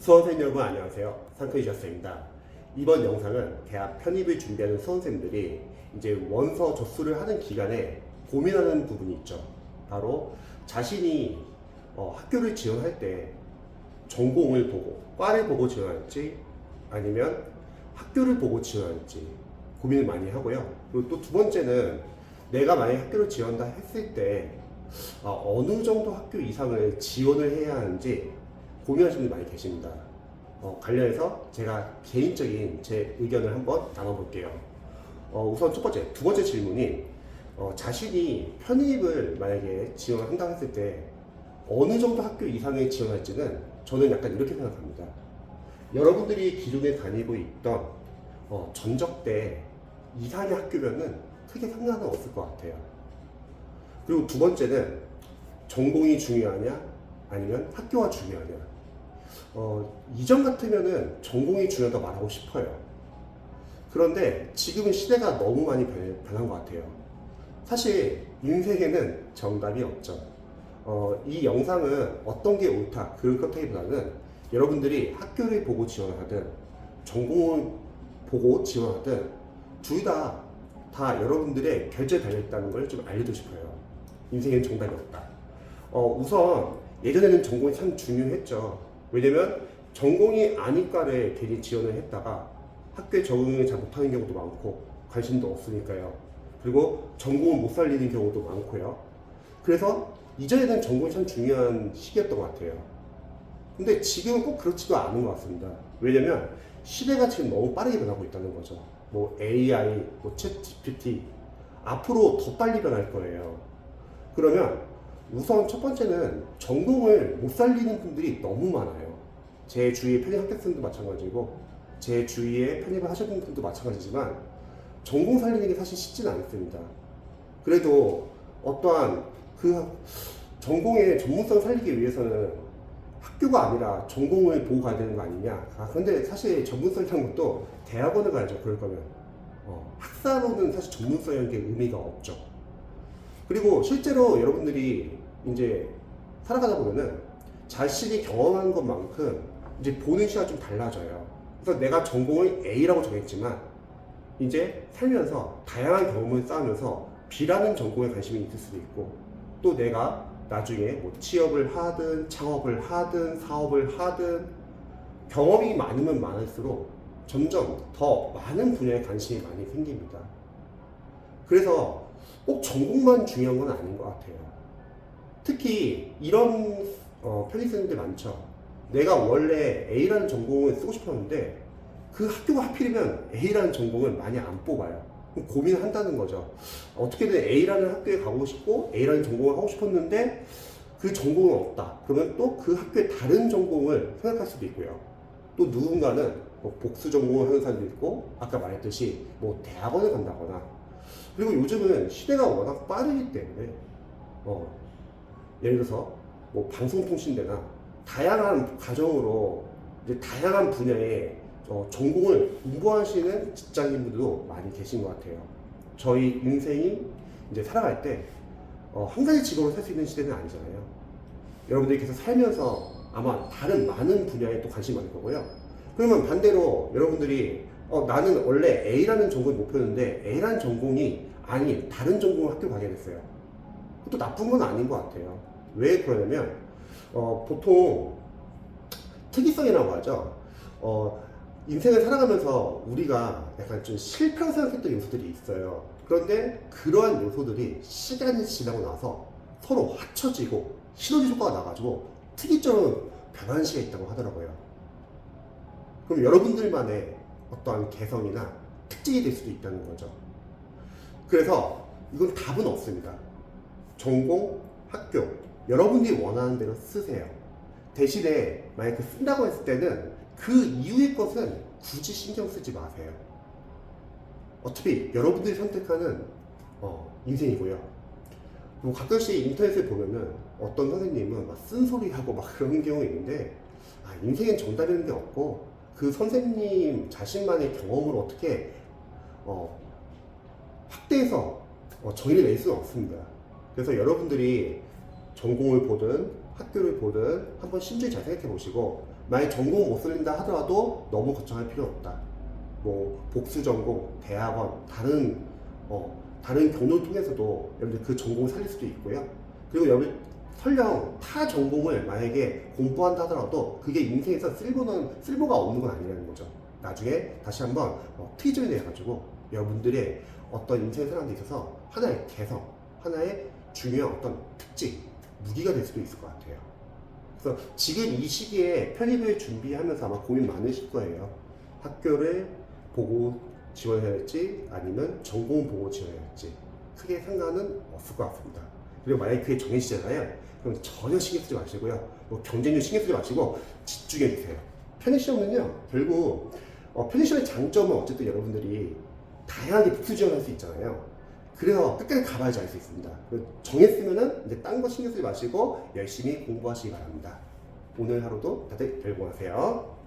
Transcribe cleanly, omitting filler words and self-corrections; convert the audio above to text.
수험생 여러분 안녕하세요. 상크이저스입니다. 이번 영상은 대학 편입을 준비하는 수험생들이 이제 원서 접수를 하는 기간에 고민하는 부분이 있죠. 바로 자신이 학교를 지원할 때 전공을 보고 과를 보고 지원할지 아니면 학교를 보고 지원할지 고민을 많이 하고요. 그리고 또 두 번째는 내가 만약 학교를 지원한다 했을 때 어느 정도 학교 이상을 지원을 해야 하는지 고민하시는 분이 많이 계십니다. 관련해서 제가 개인적인 제 의견을 한번 나눠볼게요. 우선 두 번째 질문이 자신이 편입을 만약에 지원한다고 했을 때 어느 정도 학교 이상에 지원할지는 저는 약간 이렇게 생각합니다. 여러분들이 기존에 다니고 있던 전적대 이상의 학교면은 크게 상관은 없을 것 같아요. 그리고 두 번째는 전공이 중요하냐 아니면 학교가 중요하냐. 이전 같으면은 전공이 중요하다고 말하고 싶어요. 그런데 지금은 시대가 너무 많이 변한 것 같아요. 사실 인생에는 정답이 없죠. 이 영상은 어떤 게 옳다 그렇다기보다는 여러분들이 학교를 보고 지원을 하든 전공을 보고 지원하든 둘 다 여러분들의 결제에 달려있다는 걸 좀 알려주고 싶어요. 인생에는 정답이 없다. 우선 예전에는 전공이 참 중요했죠. 왜냐면 전공이 아니과를 괜히 지원을 했다가 학교에 적응을 잘 못하는 경우도 많고 관심도 없으니까요. 그리고 전공을 못 살리는 경우도 많고요. 그래서 이전에는 전공이 참 중요한 시기였던 것 같아요. 근데 지금은 꼭 그렇지도 않은 것 같습니다. 왜냐면 시대가 지금 너무 빠르게 변하고 있다는 거죠. 뭐 AI, 뭐 챗 GPT 앞으로 더 빨리 변할 거예요. 그러면 우선 첫 번째는 전공을 못 살리는 분들이 너무 많아요. 제 주위의 편입 합격생도 마찬가지고 제 주위에 편입을 하셨던 분들도 마찬가지지만 전공 살리는 게 사실 쉽지는 않습니다. 그래도 어떠한 그 전공의 전문성 살리기 위해서는 학교가 아니라 전공을 보고 가야 되는 거 아니냐. 그런데 사실 전문성이라는 것도 대학원을 가야죠. 그럴 거면 학사로는 사실 전문성이라는 게 의미가 없죠. 그리고 실제로 여러분들이 이제 살아가다 보면은 자신이 경험한 것만큼 이제 보는 시야가 좀 달라져요. 그래서 내가 전공을 A라고 정했지만 이제 살면서 다양한 경험을 쌓으면서 B라는 전공에 관심이 있을 수도 있고 또 내가 나중에 뭐 취업을 하든 창업을 하든 사업을 하든 경험이 많으면 많을수록 점점 더 많은 분야에 관심이 많이 생깁니다. 그래서 꼭 전공만 중요한 건 아닌 것 같아요. 특히 이런 편입생들 많죠. 내가 원래 A라는 전공을 쓰고 싶었는데 그 학교가 하필이면 A라는 전공을 많이 안 뽑아요. 그럼 고민을 한다는 거죠. 어떻게든 A라는 학교에 가고 싶고 A라는 전공을 하고 싶었는데 그 전공은 없다. 그러면 또 그 학교의 다른 전공을 생각할 수도 있고요. 또 누군가는 뭐 복수 전공을 하는 사람도 있고 아까 말했듯이 뭐 대학원을 간다거나 그리고 요즘은 시대가 워낙 빠르기 때문에 예를 들어서 뭐 방송통신대나 다양한 과정으로 이제 다양한 분야의 전공을 공부하시는 직장인분들도 많이 계신 것 같아요. 저희 인생이 이제 살아갈 때 한 가지 직업으로 살 수 있는 시대는 아니잖아요. 여러분들이 계속 살면서 아마 다른 많은 분야에 또 관심이 많을 거고요. 그러면 반대로 여러분들이 나는 원래 A라는 전공을 목표였는데 A라는 전공이 아닌 다른 전공을 학교 가게 됐어요. 그것도 나쁜 건 아닌 것 같아요. 왜 그러냐면 보통 특이성이라고 하죠. 인생을 살아가면서 우리가 약간 좀 실패라고 생각했던 요소들이 있어요. 그런데 그러한 요소들이 시간이 지나고 나서 서로 합쳐지고 시너지 효과가 나가지고 특이점은 변하는 시가 있다고 하더라고요. 그럼 여러분들만의 어떠한 개성이나 특징이 될 수도 있다는 거죠. 그래서 이건 답은 없습니다. 전공, 학교, 여러분들이 원하는 대로 쓰세요. 대신에 만약 쓴다고 했을 때는 그 이후의 것은 굳이 신경 쓰지 마세요. 어차피 여러분들이 선택하는 인생이고요. 뭐 가끔씩 인터넷에 보면은 어떤 선생님은 막 쓴소리하고 막 그런 경우가 있는데 인생엔 정답이라는 게 없고 그 선생님 자신만의 경험을 어떻게 확대해서 정의를 낼 수는 없습니다. 그래서 여러분들이 전공을 보든 학교를 보든 한번 신중히 잘 생각해 보시고 만약 전공 못 쓸린다 하더라도 너무 걱정할 필요 없다. 뭐 복수 전공, 대학원, 다른 경로를 통해서도 여러분들 그 전공을 살릴 수도 있고요. 그리고 여러분 설령 타 전공을 만약에 공부한다 하더라도 그게 인생에서 쓸모가 없는 건 아니라는 거죠. 나중에 다시 한번 프리즘이 돼가지고 여러분들의 어떤 인생 생활에 있어서 하나의 개성, 하나의 중요한 어떤 특징, 무기가 될 수도 있을 것 같아요. 그래서 지금 이 시기에 편입을 준비하면서 아마 고민 많으실 거예요. 학교를 보고 지원해야 할지 아니면 전공 보고 지원해야 할지 크게 상관은 없을 것 같습니다. 그리고 만약에 그게 정해지잖아요. 그럼 전혀 신경 쓰지 마시고요. 뭐 경쟁률 신경 쓰지 마시고 집중해 주세요. 편입시험은요, 결국 편입시험의 장점은 어쨌든 여러분들이 다양하게 복수 지원할 수 있잖아요. 그래서 끝까지 가봐야지 알 수 있습니다. 정했으면은 이제 딴 거 신경 쓰지 마시고 열심히 공부하시기 바랍니다. 오늘 하루도 다들 별 공하세요.